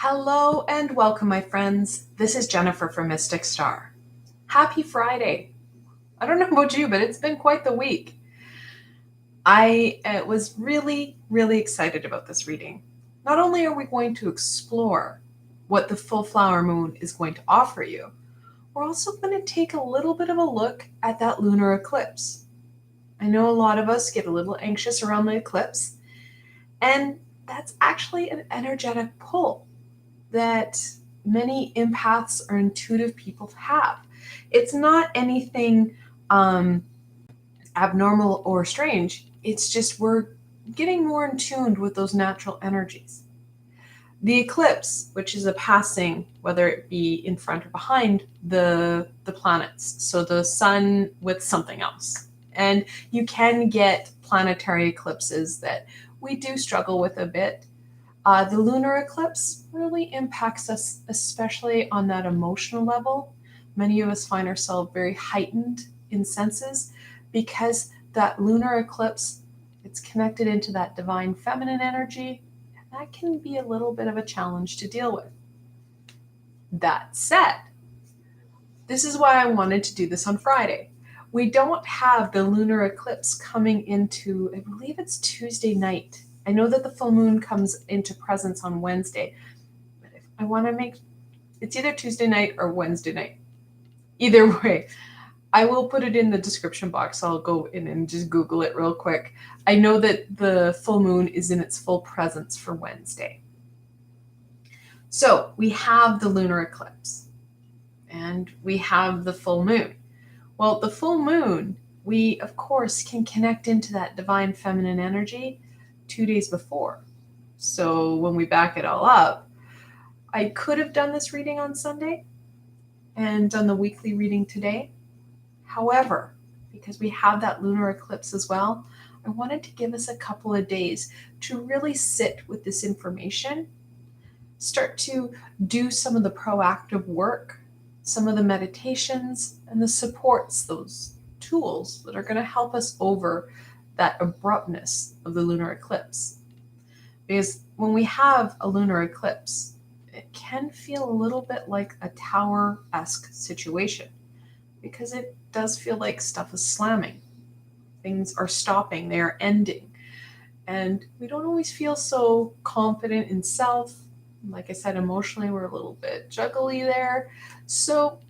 Hello and welcome, my friends. This is Jennifer from Mystic Star. Happy Friday. I don't know about you, but it's been quite the week. I was really excited about this reading. Not only are we going to explore what the full flower moon is going to offer you, we're also going to take a little bit of a look at that lunar eclipse. I know a lot of us get a little anxious around the eclipse, and that's actually an energetic pull that many empaths or intuitive people have. It's not anything abnormal or strange. It's just we're getting more in tune with those natural energies. The eclipse, which is a passing, whether it be in front or behind the planets, so the sun with something else. And you can get planetary eclipses that we do struggle with a bit. The lunar eclipse really impacts us, especially on that emotional level. Many of us find ourselves very heightened in senses because that lunar eclipse, it's connected into that divine feminine energy, and that can be a little bit of a challenge to deal with. That said, this is why I wanted to do this on Friday. We don't have the lunar eclipse coming into, I believe it's Tuesday night. I know that the full moon comes into presence on Wednesday, but if I want to make it's either Tuesday night or Wednesday night. Either way, I will put it in the description box. I'll go in and just Google it real quick. I know that the full moon is in its full presence for Wednesday. So we have the lunar eclipse and we have the full moon. Well, the full moon, we of course can connect into that divine feminine energy 2 days before. So when we back it all up, I could have done this reading on Sunday and done the weekly reading today. However, because we have that lunar eclipse as well, I wanted to give us a couple of days to really sit with this information, start to do some of the proactive work, some of the meditations and the supports, those tools that are going to help us over that abruptness of the lunar eclipse. Because when we have a lunar eclipse, it can feel a little bit like a tower-esque situation because it does feel like stuff is slamming. Things are stopping, they are ending. And we don't always feel so confident in self. Like I said, emotionally, we're a little bit juggly there. So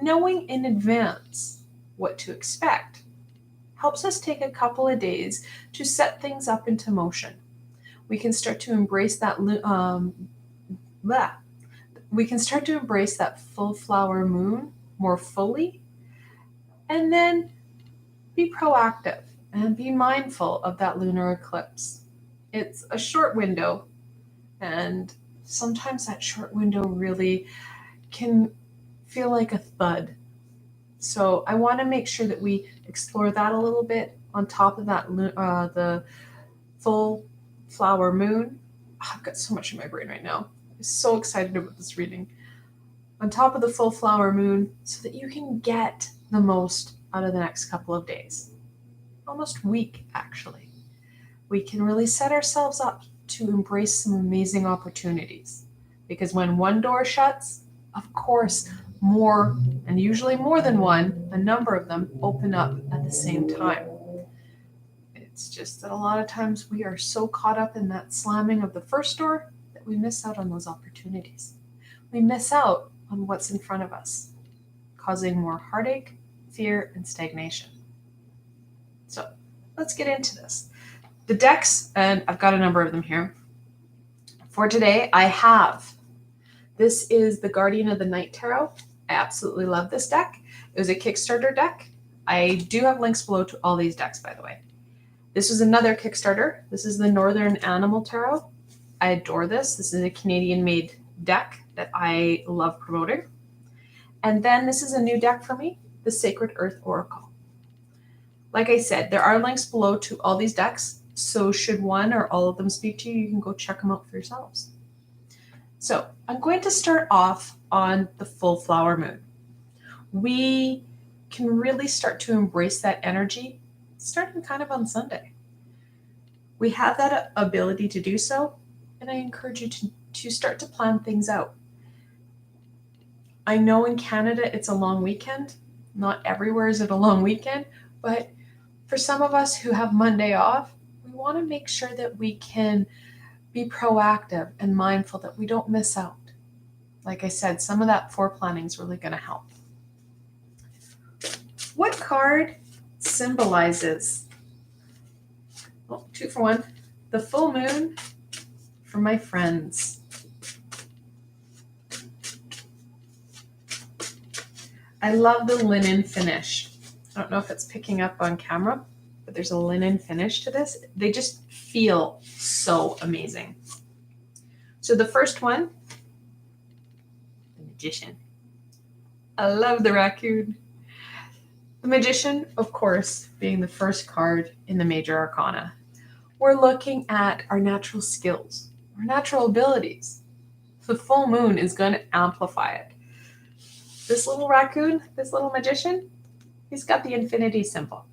knowing in advance what to expect helps us take a couple of days to set things up into motion. We can start to embrace that full flower moon more fully, and then be proactive and be mindful of that lunar eclipse. It's a short window, and sometimes that short window really can feel like a thud. So I want to make sure that we explore that a little bit on top of that the full flower moon. I've got so much in my brain right now. I'm so excited about this reading. On top of the full flower moon, so that you can get the most out of the next couple of days. Almost week, actually. We can really set ourselves up to embrace some amazing opportunities. Because when one door shuts, of course, more, and usually more than one, a number of them open up at the same time. It's just that a lot of times we are so caught up in that slamming of the first door that we miss out on those opportunities. We miss out on what's in front of us, causing more heartache, fear, and stagnation. So let's get into this. The decks, and I've got a number of them here. For today, this is the Guardian of the Night Tarot. I absolutely love this deck. It was a Kickstarter deck. I do have links below to all these decks, by the way. This is another Kickstarter. This is the Northern Animal Tarot. I adore this. This is a Canadian-made deck that I love promoting. And then this is a new deck for me, the Sacred Earth Oracle. Like I said, there are links below to all these decks, so should one or all of them speak to you, you can go check them out for yourselves. So I'm going to start off on the full flower moon. We can really start to embrace that energy starting kind of on Sunday. We have that ability to do so and I encourage you to start to plan things out. I know in Canada it's a long weekend. Not everywhere is it a long weekend, but for some of us who have Monday off, we want to make sure that we can be proactive and mindful that we don't miss out. Like I said, some of that foreplanning is really going to help. What card symbolizes, 2 for 1, the full moon for my friends? I love the linen finish. I don't know if it's picking up on camera, but there's a linen finish to this. They just feel so amazing. So the first one, the Magician. I love the raccoon. The Magician, of course, being the first card in the Major Arcana. We're looking at our natural skills, our natural abilities. The full moon is going to amplify it. This little raccoon, this little magician, he's got the infinity symbol.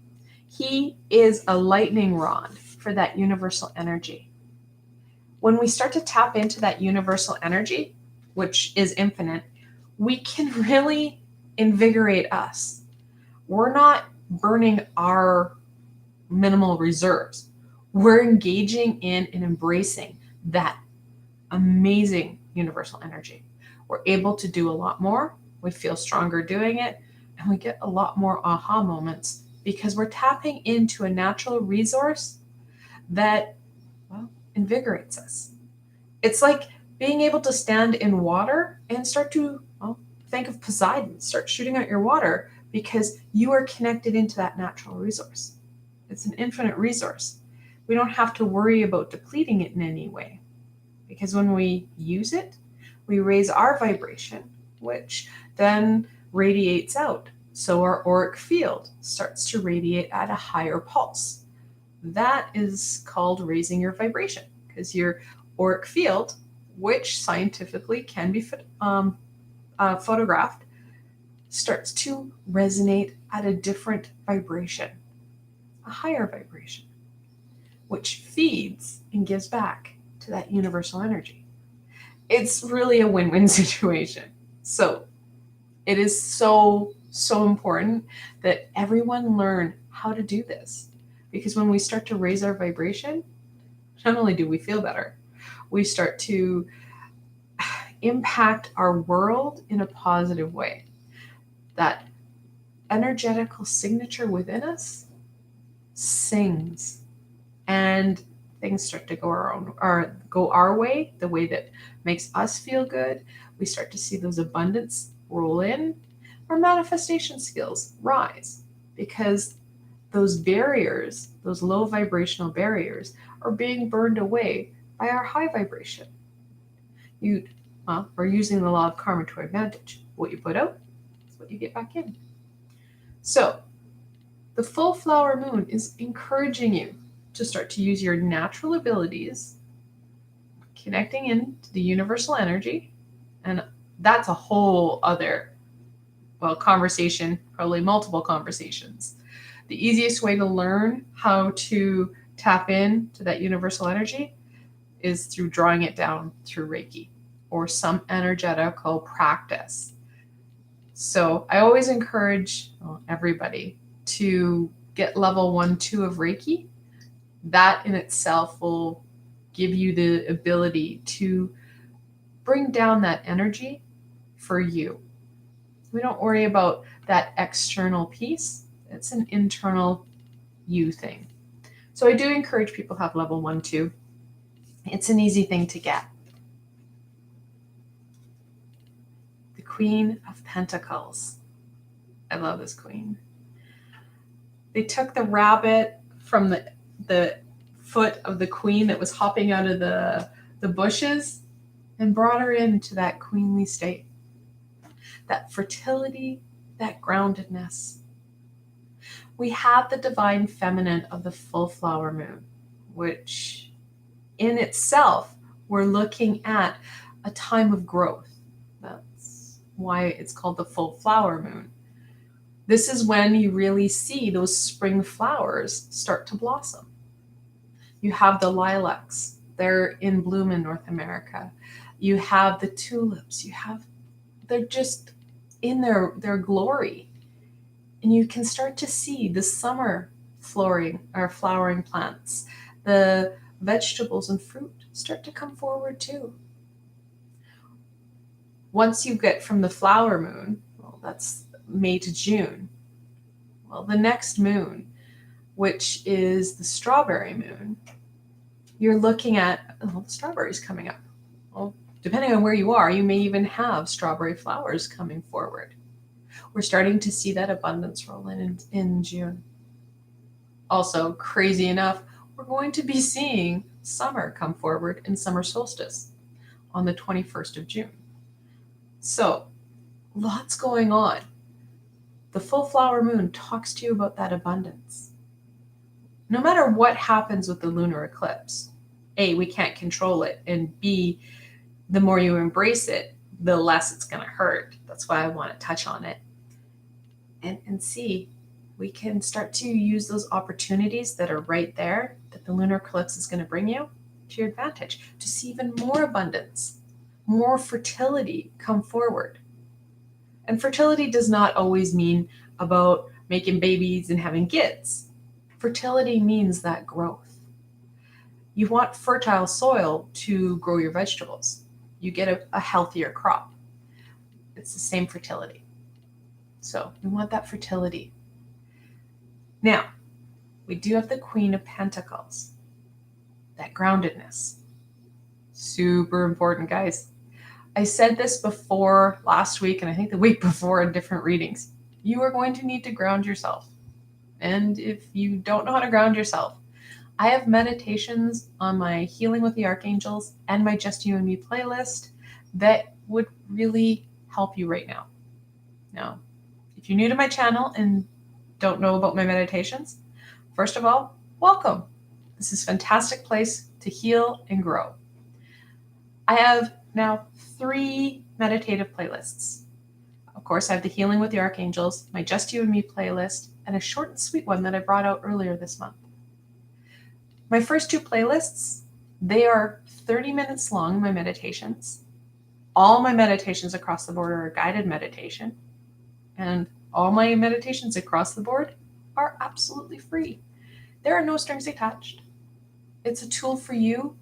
He is a lightning rod for that universal energy. When we start to tap into that universal energy, which is infinite, we can really invigorate us. We're not burning our minimal reserves. We're engaging in and embracing that amazing universal energy. We're able to do a lot more. We feel stronger doing it, and we get a lot more aha moments because we're tapping into a natural resource that, well, invigorates us. It's like being able to stand in water and start to, well, think of Poseidon, start shooting out your water because you are connected into that natural resource. It's an infinite resource. We don't have to worry about depleting it in any way because when we use it, we raise our vibration, which then radiates out. So our auric field starts to radiate at a higher pulse. That is called raising your vibration because your auric field, which scientifically can be photographed, starts to resonate at a different vibration, a higher vibration, which feeds and gives back to that universal energy. It's really a win-win situation. So it is so important that everyone learn how to do this. Because when we start to raise our vibration, not only do we feel better, we start to impact our world in a positive way. That energetical signature within us sings and things start to go our way, the way that makes us feel good. We start to see those abundance roll in. Our manifestation skills rise because those barriers, those low vibrational barriers, are being burned away by our high vibration. We're using the law of karma to our advantage. What you put out is what you get back in. So the full flower moon is encouraging you to start to use your natural abilities, connecting into the universal energy. And that's a whole other, conversation, probably multiple conversations. The easiest way to learn how to tap into that universal energy is through drawing it down through Reiki or some energetical practice. So I always encourage everybody to get level 1, 2 of Reiki. That in itself will give you the ability to bring down that energy for you. We don't worry about that external piece. It's an internal you thing. So I do encourage people to have level 1, 2. It's an easy thing to get. The Queen of Pentacles. I love this queen. They took the rabbit from the foot of the queen that was hopping out of the bushes and brought her into that queenly state. That fertility, that groundedness. We have the divine feminine of the full flower moon, which in itself, we're looking at a time of growth. That's why it's called the full flower moon. This is when you really see those spring flowers start to blossom. You have the lilacs They're in bloom in North America. You have the tulips. They're just in their glory. And you can start to see the summer flowering plants. The vegetables and fruit start to come forward too. Once you get from the flower moon, well, that's May to June. Well, the next moon, which is the strawberry moon, you're looking at the strawberries coming up. Well, depending on where you are, you may even have strawberry flowers coming forward. We're starting to see that abundance roll in June. Also, crazy enough, we're going to be seeing summer come forward in summer solstice on the 21st of June. So, lots going on. The full flower moon talks to you about that abundance. No matter what happens with the lunar eclipse, A, we can't control it, and B, the more you embrace it, the less it's going to hurt. That's why I want to touch on it. And C, we can start to use those opportunities that are right there that the lunar eclipse is going to bring you to your advantage to see even more abundance, more fertility come forward. And fertility does not always mean about making babies and having kids. Fertility means that growth. You want fertile soil to grow your vegetables. You get a healthier crop. It's the same fertility. So we want that fertility. Now, we do have the Queen of Pentacles. That groundedness. Super important, guys. I said this before last week, and I think the week before in different readings. You are going to need to ground yourself. And if you don't know how to ground yourself, I have meditations on my Healing with the Archangels and my Just You and Me playlist that would really help you right now. Now, if you're new to my channel and don't know about my meditations, first of all, welcome. This is a fantastic place to heal and grow. I have now 3 meditative playlists. Of course, I have the Healing with the Archangels, my Just You and Me playlist, and a short and sweet one that I brought out earlier this month. My first 2 playlists, they are 30 minutes long, my meditations. All my meditations across the board are a guided meditation. And all my meditations across the board are absolutely free. There are no strings attached. It's a tool for you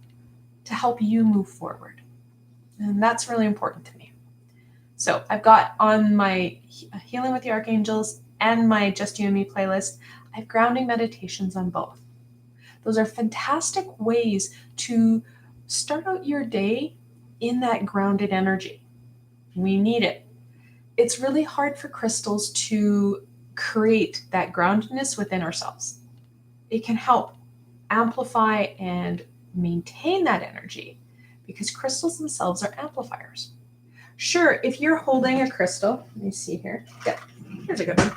to help you move forward. And that's really important to me. So I've got on my Healing with the Archangels and my Just You and Me playlist, I have grounding meditations on both. Those are fantastic ways to start out your day in that grounded energy. We need it. It's really hard for crystals to create that groundedness within ourselves. It can help amplify and maintain that energy because crystals themselves are amplifiers. Sure, if you're holding a crystal, let me see here. Yeah, here's a good one.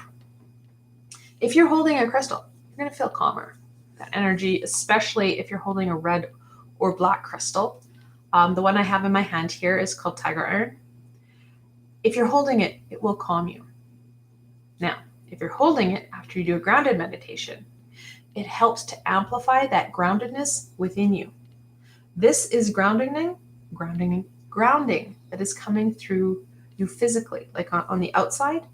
If you're holding a crystal, you're going to feel calmer. That energy, especially if you're holding a red or black crystal. The one I have in my hand here is called Tiger Iron. If you're holding it, it will calm you. Now, if you're holding it after you do a grounded meditation, it helps to amplify that groundedness within you. This is grounding that is coming through you physically, like on the outside.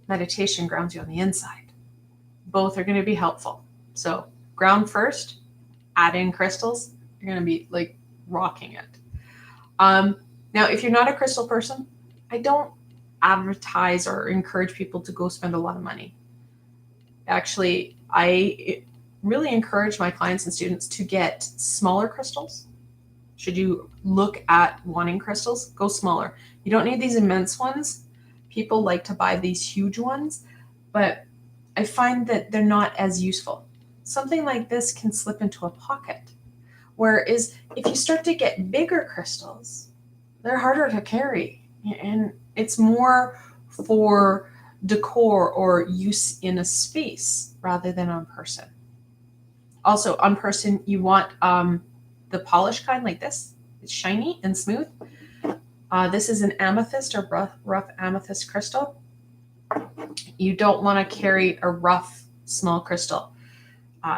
Meditation grounds you on the inside. Both are going to be helpful. So ground first, add in crystals, you're going to be like rocking it. Now, if you're not a crystal person, I don't advertise or encourage people to go spend a lot of money. Actually, I really encourage my clients and students to get smaller crystals. Should you look at wanting crystals, go smaller. You don't need these immense ones. People like to buy these huge ones, but I find that they're not as useful. Something like this can slip into a pocket. Whereas if you start to get bigger crystals, they're harder to carry. And it's more for decor or use in a space rather than on person. Also, on person, you want the polished kind like this. It's shiny and smooth. This is an amethyst or rough amethyst crystal. You don't want to carry a rough, small crystal.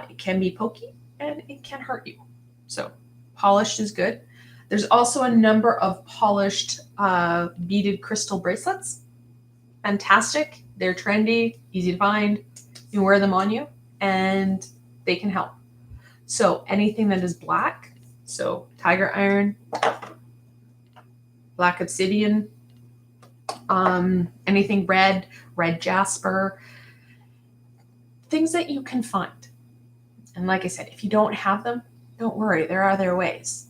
It can be pokey and it can hurt you. So Polished is good. There's also a number of polished beaded crystal bracelets. Fantastic. They're trendy, easy to find. You can wear them on you and they can help. So anything that is black, so tiger iron, black obsidian, anything red jasper, things that you can find. And like I said, if you don't have them, don't worry, there are other ways.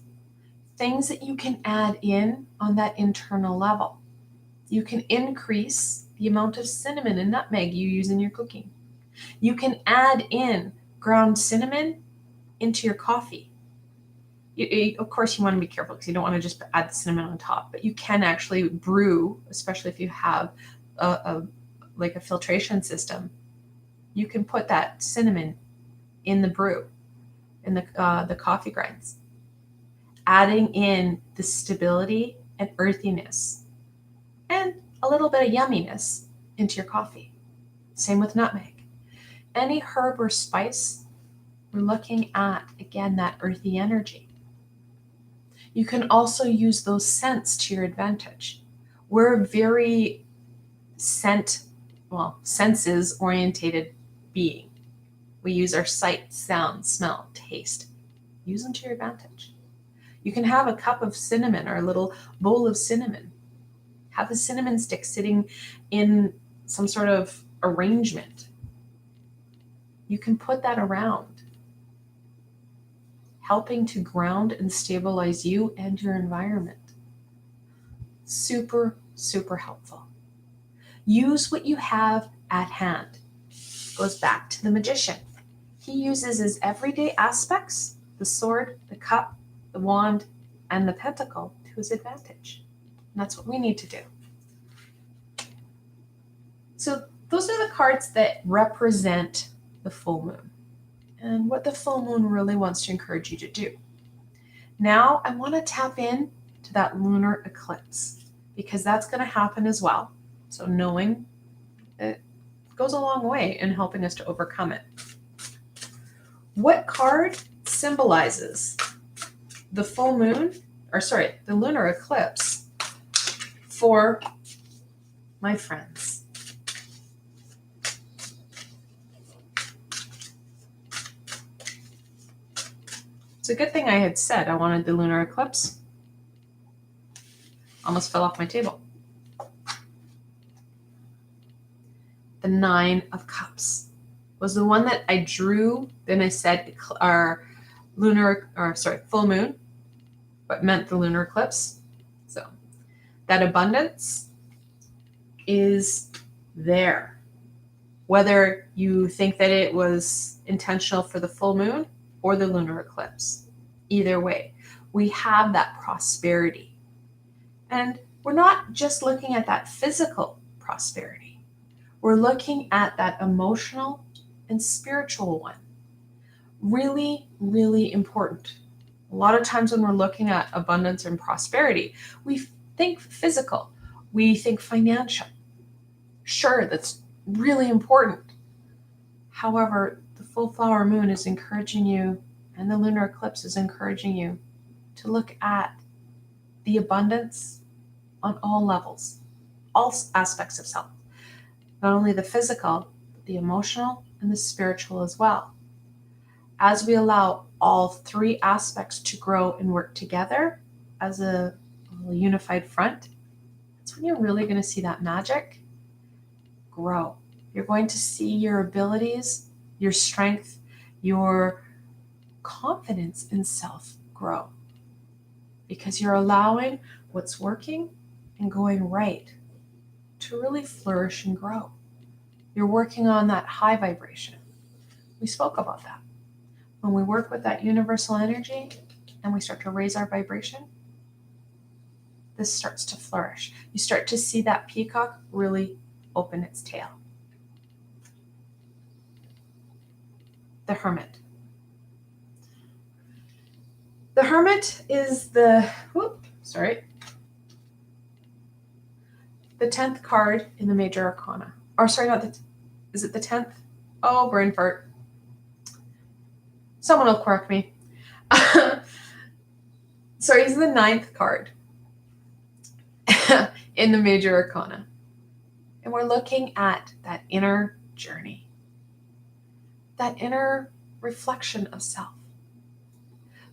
Things that you can add in on that internal level. You can increase the amount of cinnamon and nutmeg you use in your cooking. You can add in ground cinnamon into your coffee. Of course, you want to be careful because you don't want to just add the cinnamon on top, but you can actually brew, especially if you have like a filtration system. You can put that cinnamon in the brew, in the coffee grinds, adding in the stability and earthiness and a little bit of yumminess into your coffee. Same with nutmeg. Any herb or spice, we're looking at, again, that earthy energy. You can also use those scents to your advantage. We're a very senses orientated being. We use our sight, sound, smell, taste. Use them to your advantage. You can have a cup of cinnamon or a little bowl of cinnamon. Have a cinnamon stick sitting in some sort of arrangement. You can put that around, helping to ground and stabilize you and your environment. Super, super helpful. Use what you have at hand. Goes back to the magician. He uses his everyday aspects, the sword, the cup, the wand, and the pentacle, to his advantage. And that's what we need to do. So those are the cards that represent the full moon and what the full moon really wants to encourage you to do. Now I want to tap in to that lunar eclipse because that's going to happen as well. So knowing it goes a long way in helping us to overcome it. What card symbolizes the full moon, the lunar eclipse for my friends? It's a good thing I had said I wanted the lunar eclipse. Almost fell off my table. The 9 of Cups was the one that I drew. Then I said our full moon, but meant the lunar eclipse. So that abundance is there. Whether you think that it was intentional for the full moon or the lunar eclipse, either way, we have that prosperity. And we're not just looking at that physical prosperity. We're looking at that emotional and spiritual one. Really, really important. A lot of times when we're looking at abundance and prosperity, we think physical, we think financial. Sure, that's really important. However, the full flower moon is encouraging you, and the lunar eclipse is encouraging you to look at the abundance on all levels, all aspects of self. Not only the physical, but the emotional and the spiritual as well. As we allow all 3 aspects to grow and work together as a unified front, that's when you're really going to see that magic grow. You're going to see your abilities, your strength, your confidence in self grow. Because you're allowing what's working and going right to really flourish and grow. You're working on that high vibration. We spoke about that. When we work with that universal energy and we start to raise our vibration, this starts to flourish. You start to see that peacock really open its tail. The Hermit. The Hermit is the 10th card in the major arcana. Is it the 10th? Oh, brain fart. Someone will correct me. Sorry, he's the 9th card in the major arcana. And we're looking at that inner journey, that inner reflection of self.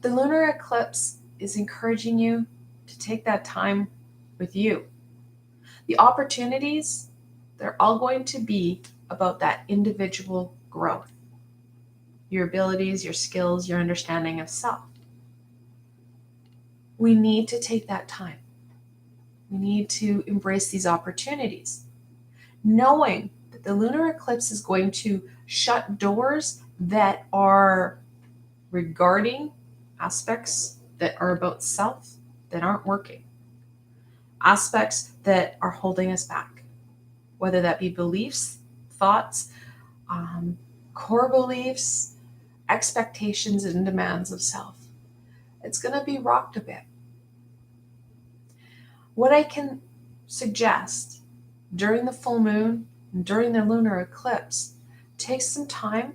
The lunar eclipse is encouraging you to take that time with you. The opportunities, they're all going to be about that individual growth, your abilities, your skills, your understanding of self. We need to take that time. We need to embrace these opportunities, knowing that the lunar eclipse is going to shut doors that are regarding aspects that are about self that aren't working, aspects that are holding us back, whether that be beliefs, thoughts, core beliefs, expectations, and demands of self. It's going to be rocked a bit. What I can suggest during the full moon and during the lunar eclipse, take some time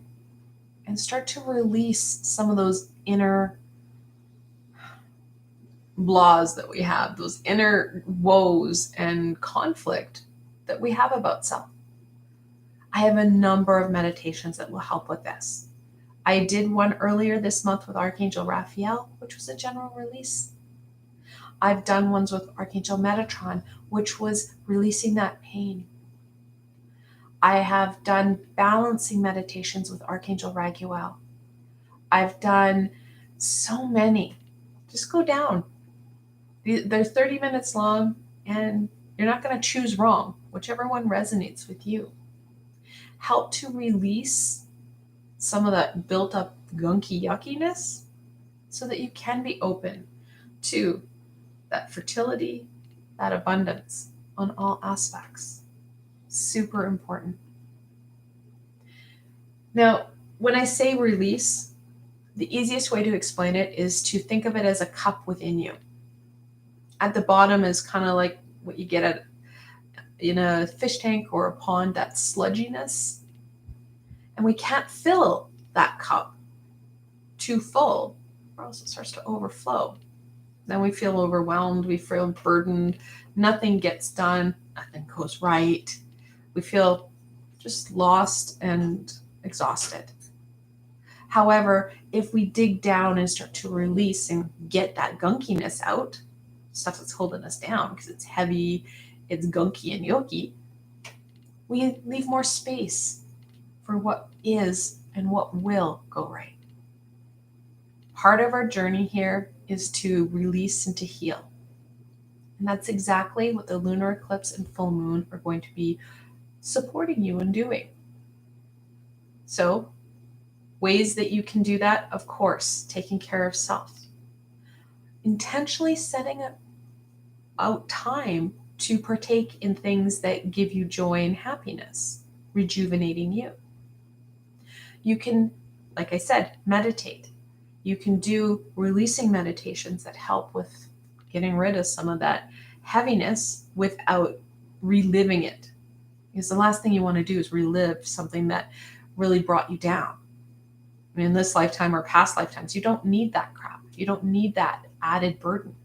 and start to release some of those inner blahs that we have, those inner woes and conflict that we have about self. I have a number of meditations that will help with this. I did one earlier this month with Archangel Raphael, which was a general release. I've done ones with Archangel Metatron, which was releasing that pain. I have done balancing meditations with Archangel Raguel. I've done so many. Just go down. They're 30 minutes long, and you're not going to choose wrong, whichever one resonates with you. Help to release some of that built up gunky yuckiness so that you can be open to that fertility, that abundance on all aspects. Super important. Now, when I say release, the easiest way to explain it is to think of it as a cup within you. At the bottom is kind of like what you get in a fish tank or a pond, that sludginess. And we can't fill that cup too full, or else it starts to overflow. Then we feel overwhelmed, we feel burdened, nothing gets done, nothing goes right. We feel just lost and exhausted. However, if we dig down and start to release and get that gunkiness out, stuff that's holding us down because it's heavy, it's gunky and yucky, we leave more space for what is and what will go right. Part of our journey here is to release and to heal. And that's exactly what the lunar eclipse and full moon are going to be supporting you in doing. So, ways that you can do that, of course, taking care of self. Intentionally setting out time to partake in things that give you joy and happiness, rejuvenating you. You can, like I said, meditate. You can do releasing meditations that help with getting rid of some of that heaviness without reliving it. Because the last thing you want to do is relive something that really brought you down. I mean, in this lifetime or past lifetimes, you don't need that crap. You don't need that added burden.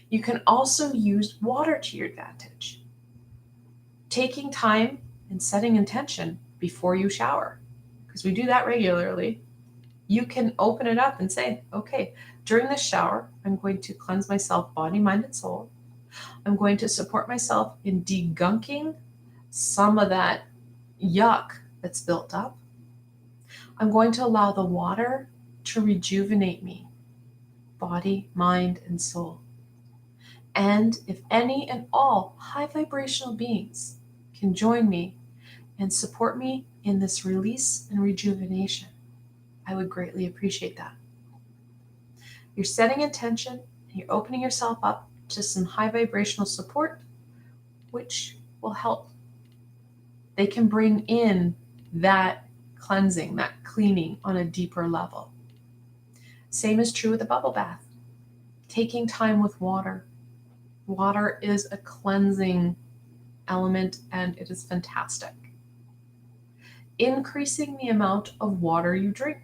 You can also use water to your advantage. Taking time and setting intention before you shower, because we do that regularly. You can open it up and say, okay, during this shower, I'm going to cleanse myself, body, mind, and soul. I'm going to support myself in degunking some of that yuck that's built up. I'm going to allow the water to rejuvenate me, body, mind, and soul. And if any and all high vibrational beings can join me and support me in this release and rejuvenation, I would greatly appreciate that. You're setting intention, and you're opening yourself up to some high vibrational support, which will help. They can bring in that cleansing, that cleaning on a deeper level. Same is true with a bubble bath. Taking time with water. Water is a cleansing element, and it is fantastic. Increasing the amount of water you drink.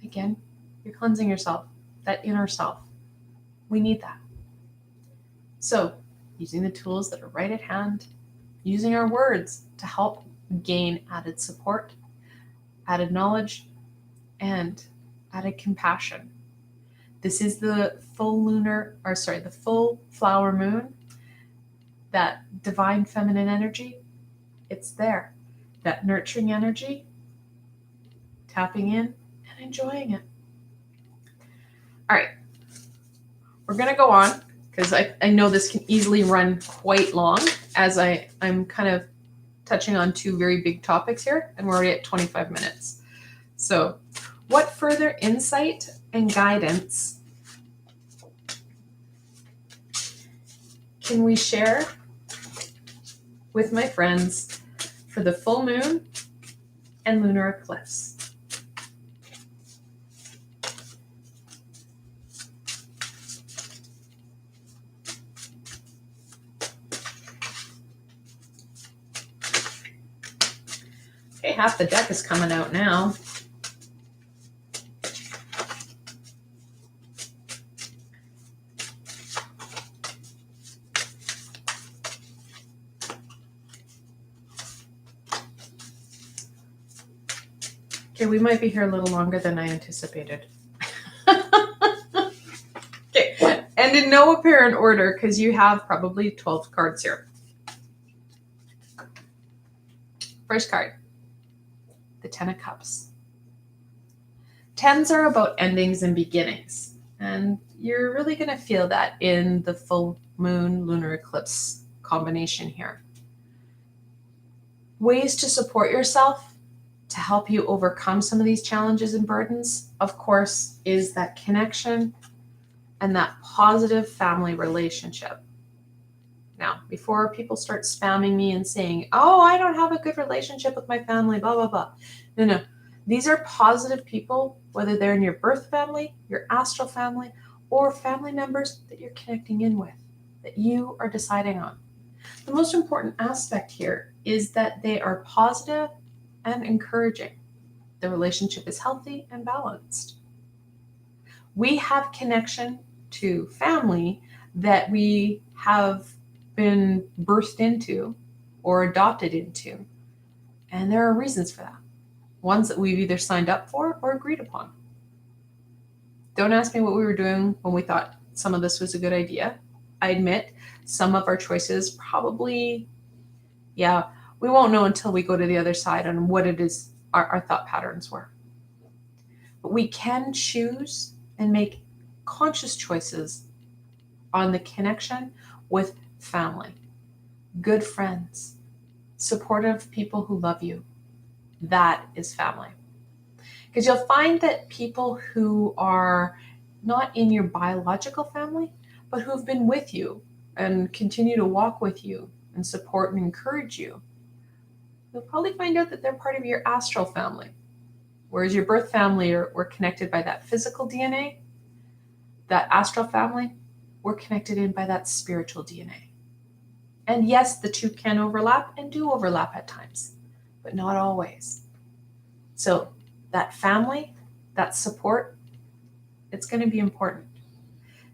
Again, you're cleansing yourself, that inner self. We need that. So, using the tools that are right at hand, using our words to help gain added support, added knowledge, and added compassion. This is the the full flower moon, that divine feminine energy. It's there. That nurturing energy, tapping in and enjoying it. All right, we're going to go on because I know this can easily run quite long as I'm kind of touching on two very big topics here, and we're already at 25 minutes. So, what further insight and guidance can we share with my friends for the full moon and lunar eclipse? Okay, half the deck is coming out now. Okay, we might be here a little longer than I anticipated. Okay, and in no apparent order, because you have probably 12 cards here. First card, the Ten of Cups. Tens are about endings and beginnings, and you're really going to feel that in the full moon lunar eclipse combination here. Ways to support yourself to help you overcome some of these challenges and burdens, of course, is that connection and that positive family relationship. Now, before people start spamming me and saying, oh, I don't have a good relationship with my family, blah, blah, blah. No. These are positive people, whether they're in your birth family, your astral family, or family members that you're connecting in with, that you are deciding on. The most important aspect here is that they are positive and encouraging. The relationship is healthy and balanced. We have connection to family that we have been birthed into or adopted into, and there are reasons for that. Ones that we've either signed up for or agreed upon. Don't ask me what we were doing when we thought some of this was a good idea. I admit some of our choices probably, we won't know until we go to the other side on what it is our thought patterns were. But we can choose and make conscious choices on the connection with family, good friends, supportive people who love you. That is family. Because you'll find that people who are not in your biological family, but who've been with you and continue to walk with you and support and encourage you, you'll probably find out that they're part of your astral family. Whereas your birth family we're connected by that physical DNA, that astral family, we're connected in by that spiritual DNA. And yes, the two can overlap and do overlap at times, but not always. So that family, that support, it's going to be important.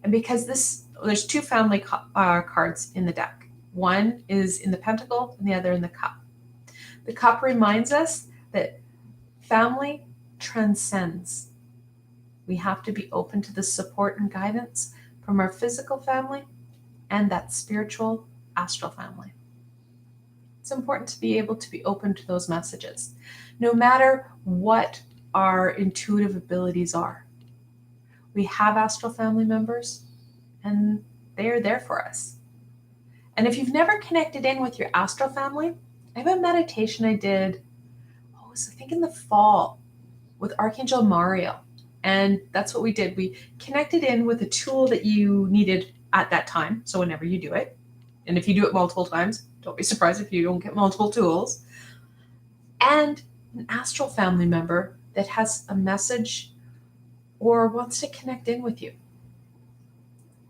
And because there's two family cards in the deck. One is in the pentacle and the other in the cup. The cup reminds us that family transcends. We have to be open to the support and guidance from our physical family and that spiritual astral family. It's important to be able to be open to those messages, no matter what our intuitive abilities are. We have astral family members, and they are there for us. And if you've never connected in with your astral family, I have a meditation I did, I think in the fall, with Archangel Mariel. And that's what we did. We connected in with a tool that you needed at that time. So whenever you do it, and if you do it multiple times, don't be surprised if you don't get multiple tools. And an astral family member that has a message or wants to connect in with you.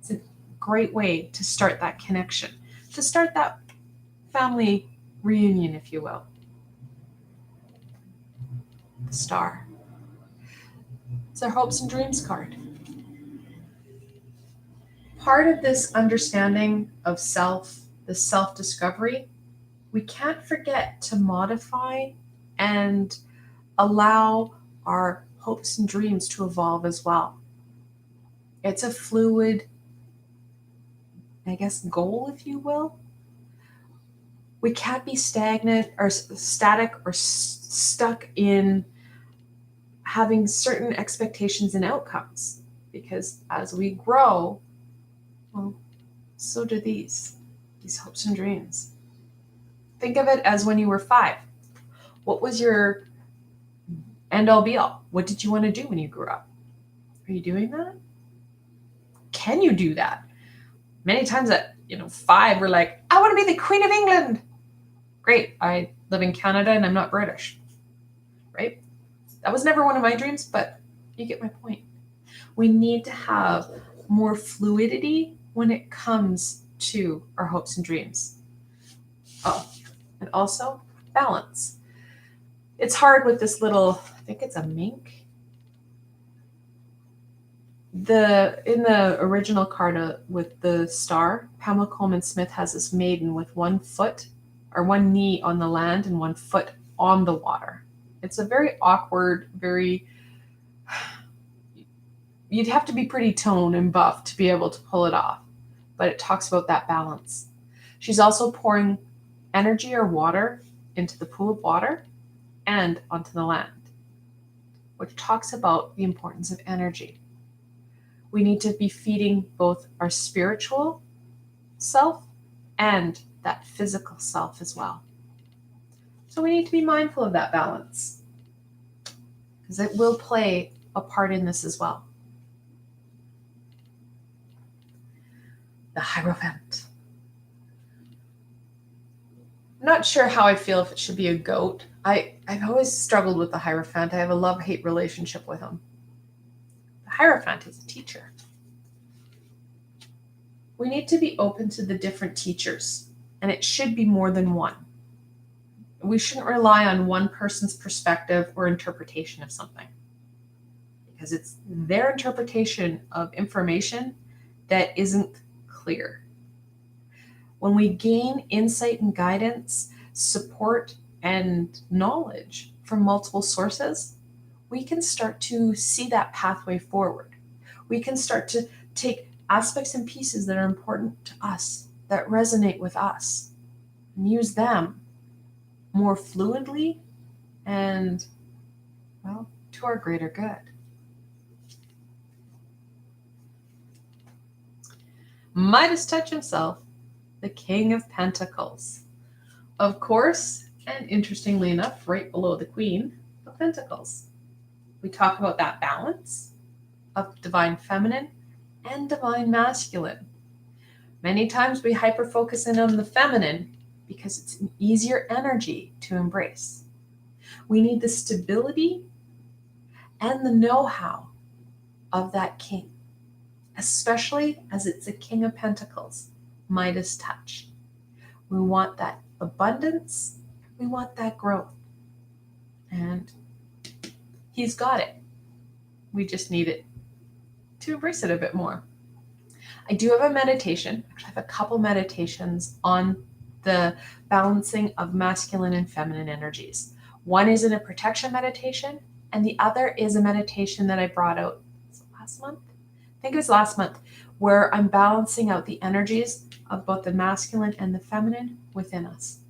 It's a great way to start that connection, to start that family reunion, if you will. The Star. It's our hopes and dreams card. part of this understanding of self, the self-discovery, we can't forget to modify and allow our hopes and dreams to evolve as well. It's a fluid, I guess, goal, if you will. We can't be stagnant or static or stuck in having certain expectations and outcomes, because as we grow, well, so do these hopes and dreams. Think of it as when you were 5. What was your end all be all? What did you want to do when you grew up? Are you doing that? Can you do that? Many times at 5, we're like, I want to be the Queen of England. Great, I live in Canada and I'm not British, right? That was never one of my dreams, but you get my point. We need to have more fluidity when it comes to our hopes and dreams. Oh, and also balance. It's hard with this little, I think it's a mink. In the original card with the star, Pamela Coleman Smith has this maiden with one foot or one knee on the land and one foot on the water. It's a very awkward, you'd have to be pretty toned and buff to be able to pull it off, but it talks about that balance. She's also pouring energy or water into the pool of water and onto the land, which talks about the importance of energy. We need to be feeding both our spiritual self and that physical self as well. So we need to be mindful of that balance, because it will play a part in this as well. The Hierophant. I'm not sure how I feel if it should be a goat. I've always struggled with the Hierophant. I have a love-hate relationship with him. The Hierophant is a teacher. We need to be open to the different teachers, and it should be more than one. We shouldn't rely on one person's perspective or interpretation of something, because it's their interpretation of information that isn't clear. When we gain insight and guidance, support, and knowledge from multiple sources, we can start to see that pathway forward. We can start to take aspects and pieces that are important to us, that resonate with us, and use them more fluidly and, well, to our greater good. Midas touch himself, the King of Pentacles. Of course, and interestingly enough, right below the Queen of Pentacles. We talk about that balance of divine feminine and divine masculine. Many times we hyper-focus in on the feminine because it's an easier energy to embrace. We need the stability and the know-how of that king, especially as it's a King of Pentacles, Midas touch. We want that abundance, we want that growth, and he's got it. We just need it to embrace it a bit more. I do have a meditation. Actually, I have a couple meditations on the balancing of masculine and feminine energies. One is in a protection meditation, and the other is a meditation that I brought out last month. I think it was last month, where I'm balancing out the energies of both the masculine and the feminine within us.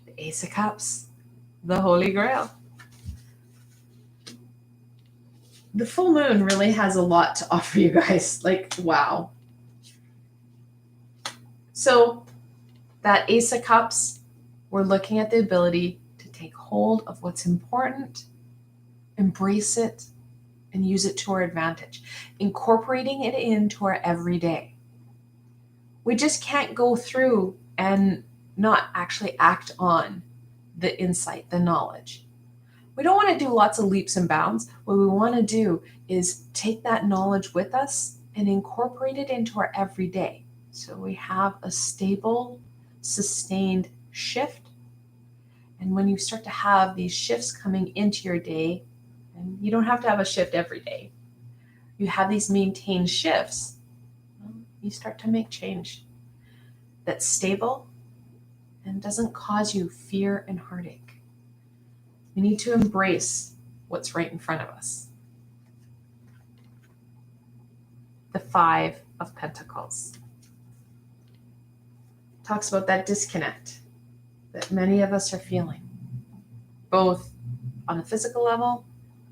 The Ace of Cups, the Holy Grail. The full moon really has a lot to offer you guys. Like, wow. So that Ace of Cups, we're looking at the ability to take hold of what's important, embrace it, and use it to our advantage, incorporating it into our everyday. We just can't go through and not actually act on the insight, the knowledge. We don't want to do lots of leaps and bounds. What we want to do is take that knowledge with us and incorporate it into our everyday. So we have a stable, sustained shift. And when you start to have these shifts coming into your day, and you don't have to have a shift every day, you have these maintained shifts, you start to make change that's stable and doesn't cause you fear and heartache. We need to embrace what's right in front of us. The Five of Pentacles talks about that disconnect that many of us are feeling, both on the physical level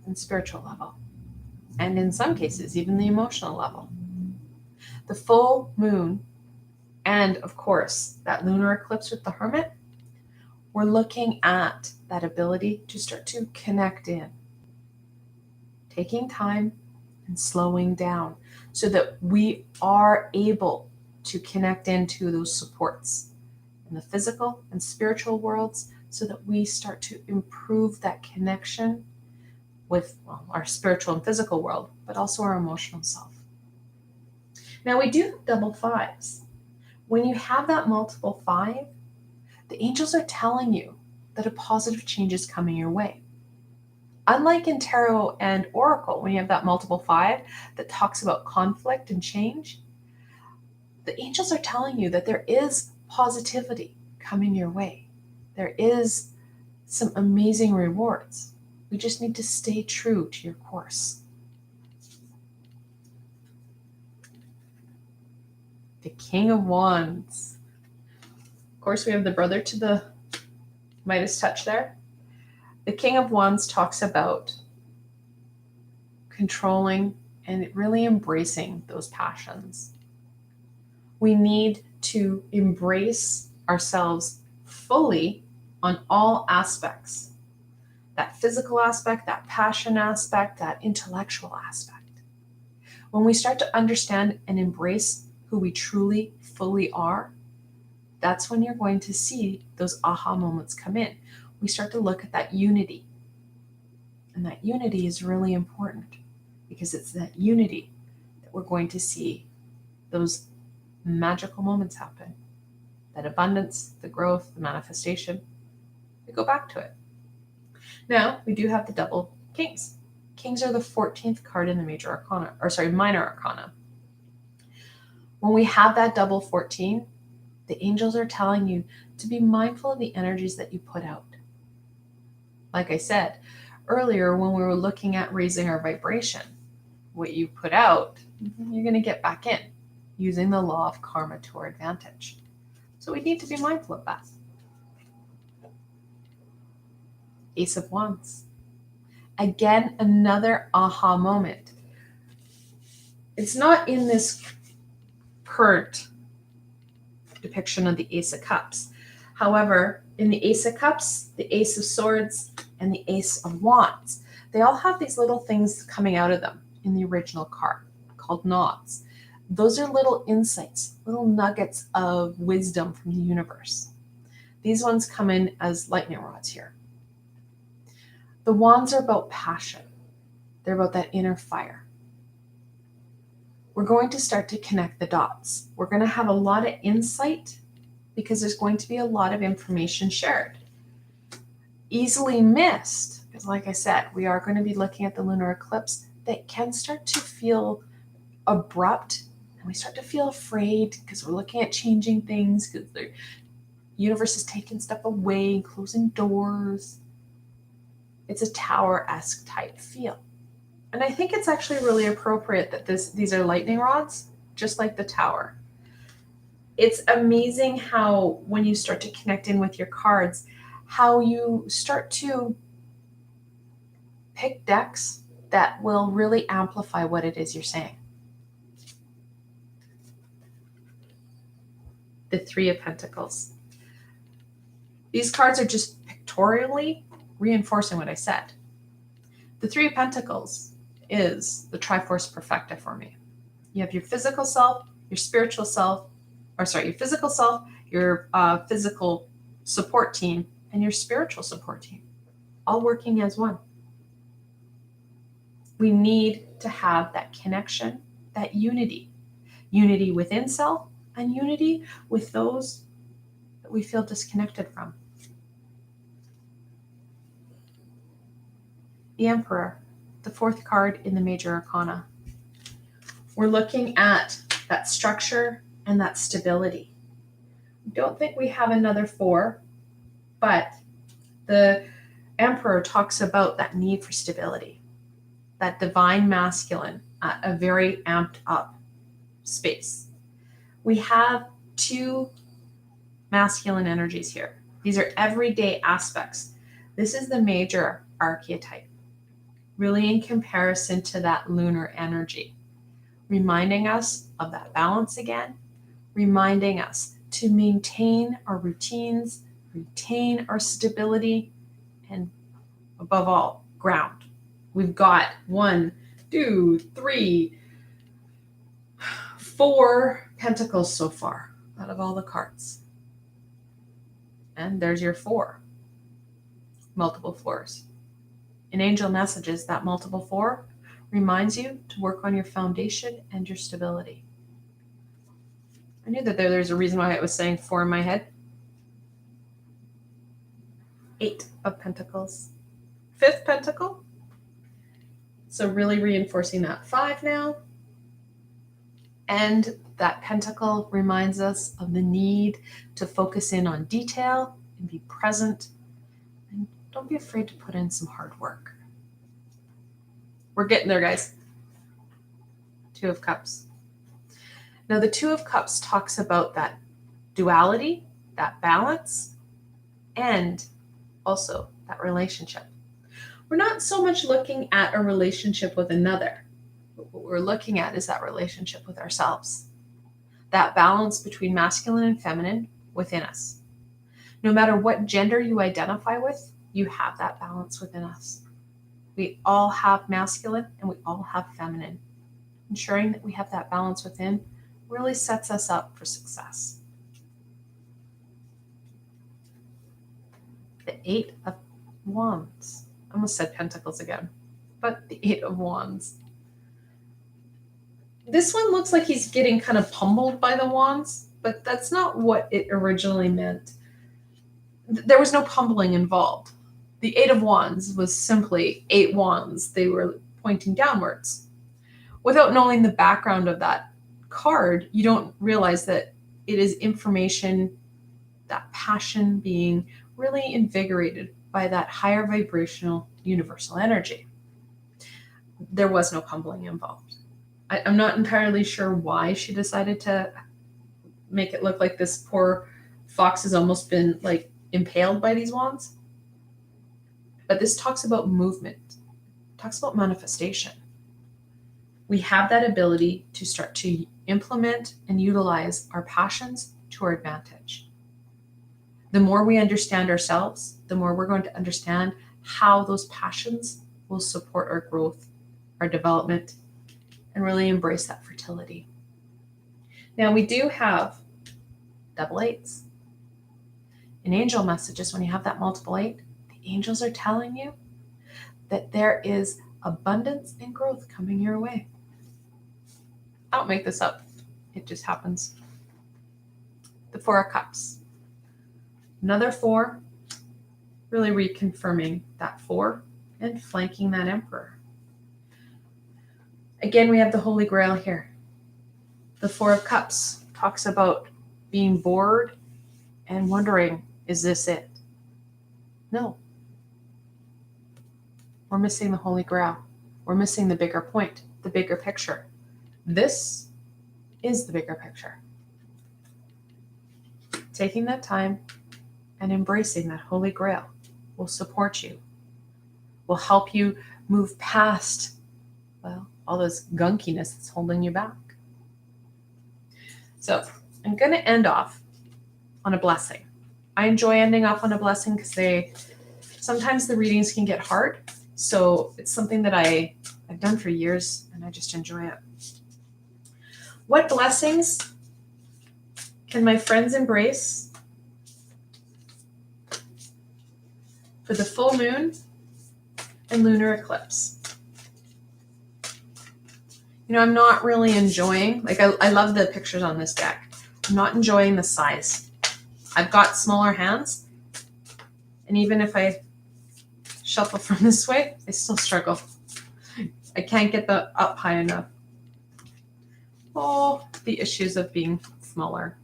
and spiritual level, and in some cases, even the emotional level. The full moon, and of course, that lunar eclipse with the Hermit, we're looking at that ability to start to connect in, taking time and slowing down so that we are able to connect into those supports in the physical and spiritual worlds so that we start to improve that connection with our spiritual and physical world, but also our emotional self. Now we do have double fives. When you have that multiple five, the angels are telling you that a positive change is coming your way. Unlike in tarot and oracle, when you have that multiple five that talks about conflict and change, the angels are telling you that there is positivity coming your way. There is some amazing rewards. We just need to stay true to your course. The King of Wands. Of course, we have the brother to the Midas touch there. The King of Wands talks about controlling and really embracing those passions. We need to embrace ourselves fully on all aspects. That physical aspect, that passion aspect, that intellectual aspect. When we start to understand and embrace who we truly, fully are, that's when you're going to see those aha moments come in. We start to look at that unity. And that unity is really important because it's that unity that we're going to see those magical moments happen. That abundance, the growth, the manifestation. We go back to it. Now, we do have the double kings. Kings are the 14th card in the major arcana, minor arcana. When we have that double 14, the angels are telling you to be mindful of the energies that you put out. Like I said earlier, when we were looking at raising our vibration, what you put out, you're going to get back in using the law of karma to our advantage. So we need to be mindful of that. Ace of Wands. Again, another aha moment. It's not in this current depiction of the Ace of Cups. However, in the Ace of Cups, the Ace of Swords, and the Ace of Wands, they all have these little things coming out of them in the original card called nods. Those are little insights, little nuggets of wisdom from the universe. These ones come in as lightning rods here. The wands are about passion. They're about that inner fire. We're going to start to connect the dots. We're going to have a lot of insight because there's going to be a lot of information shared. Easily missed, because like I said, we are going to be looking at the lunar eclipse that can start to feel abrupt, and we start to feel afraid because we're looking at changing things, because the universe is taking stuff away and closing doors. It's a tower-esque type feel. And I think it's actually really appropriate that these are lightning rods, just like the tower. It's amazing how when you start to connect in with your cards, how you start to pick decks that will really amplify what it is you're saying. The Three of Pentacles. These cards are just pictorially reinforcing what I said. The Three of Pentacles is the Triforce Perfecta for me. You have your physical self, your spiritual self, your physical self, your physical support team, and your spiritual support team, all working as one. We need to have that connection, that unity within self and unity with those that we feel disconnected from. The Emperor, the 4th card in the major arcana. We're looking at that structure and that stability. I don't think we have another 4, but the Emperor talks about that need for stability, that divine masculine at a very amped up space. We have 2 masculine energies here. These are everyday aspects. This is the major archetype, really in comparison to that lunar energy, reminding us of that balance again, reminding us to maintain our routines, retain our stability, and above all, ground. We've got 1, 2, 3, 4 pentacles so far out of all the cards. And there's your 4. Multiple 4s. In angel messages, that multiple 4 reminds you to work on your foundation and your stability. I knew that there's a reason why I was saying 4 in my head. 8 of Pentacles. 5th pentacle. So really reinforcing that 5 now. And that pentacle reminds us of the need to focus in on detail and be present. And don't be afraid to put in some hard work. We're getting there, guys. 2 of Cups. Now, the 2 of Cups talks about that duality, that balance, and also that relationship. We're not so much looking at a relationship with another. What we're looking at is that relationship with ourselves. That balance between masculine and feminine within us. No matter what gender you identify with, you have that balance within us. We all have masculine and we all have feminine. Ensuring that we have that balance within really sets us up for success. The 8 of Wands. I almost said Pentacles again, but the 8 of Wands. This one looks like he's getting kind of pummeled by the wands, but that's not what it originally meant. There was no pummeling involved. The 8 of Wands was simply 8 wands. They were pointing downwards. Without knowing the background of that card, you don't realize that it is information, that passion being really invigorated by that higher vibrational universal energy. There was no pummeling involved. I'm not entirely sure why she decided to make it look like this poor fox has almost been like impaled by these wands. But this talks about movement, talks about manifestation. We have that ability to start to implement and utilize our passions to our advantage. The more we understand ourselves, the more we're going to understand how those passions will support our growth, our development, and really embrace that fertility. Now, we do have double 8s. In angel messages, when you have that multiple 8, the angels are telling you that there is abundance and growth coming your way. I don't make this up. It just happens. The 4 of Cups. Another 4, really reconfirming that 4 and flanking that Emperor. Again, we have the Holy Grail here. The 4 of Cups talks about being bored and wondering, is this it? No. We're missing the Holy Grail. We're missing the bigger point, the bigger picture. This is the bigger picture. Taking that time and embracing that Holy Grail will support you, will help you move past, well, all this gunkiness that's holding you back. So I'm going to end off on a blessing. I enjoy ending off on a blessing because sometimes the readings can get hard. So it's something that I've done for years and I just enjoy it. What blessings can my friends embrace for the full moon and lunar eclipse? You know, I'm not really enjoying, I love the pictures on this deck. I'm not enjoying the size. I've got smaller hands, and even if I shuffle from this way, I still struggle. I can't get the up high enough. the issues of being smaller.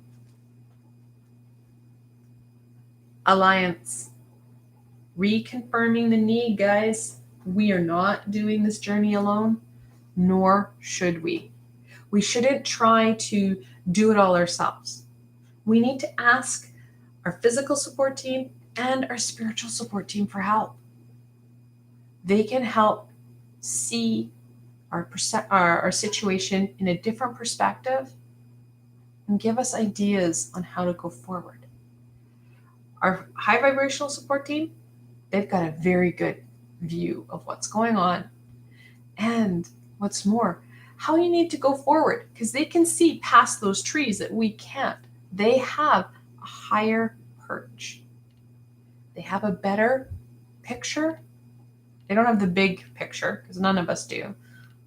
Alliance. Reconfirming the need, guys. We are not doing this journey alone, nor should we. We shouldn't try to do it all ourselves. We need to ask our physical support team and our spiritual support team for help. They can help see our situation in a different perspective and give us ideas on how to go forward. Our high vibrational support team, they've got a very good view of what's going on and what's more, how you need to go forward, because they can see past those trees that we can't. They have a higher perch. They have a better picture. They don't have the big picture, because none of us do.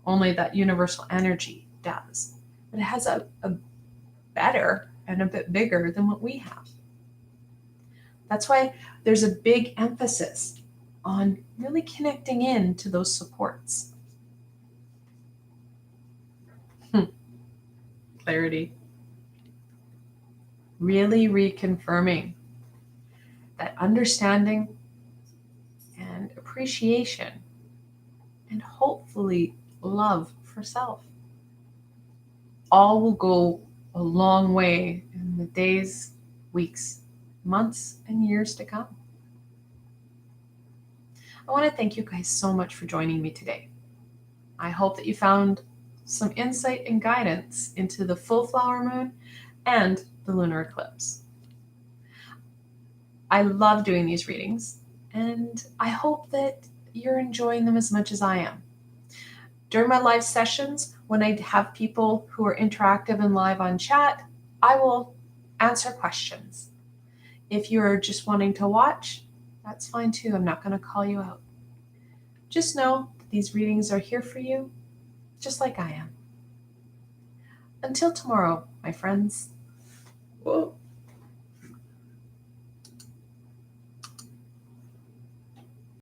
Only that universal energy does. But it has a better and a bit bigger than what we have. That's why there's a big emphasis on really connecting in to those supports. Clarity. Really reconfirming that understanding and appreciation and hopefully love for self all will go a long way in the days, weeks, months, and years to come. I want to thank you guys so much for joining me today. I hope that you found some insight and guidance into the full flower moon and the lunar eclipse. I love doing these readings, and I hope that you're enjoying them as much as I am. During my live sessions, when I have people who are interactive and live on chat, I will answer questions. If you're just wanting to watch, that's fine too. I'm not going to call you out. Just know that these readings are here for you, just like I am. Until tomorrow, my friends. Whoa.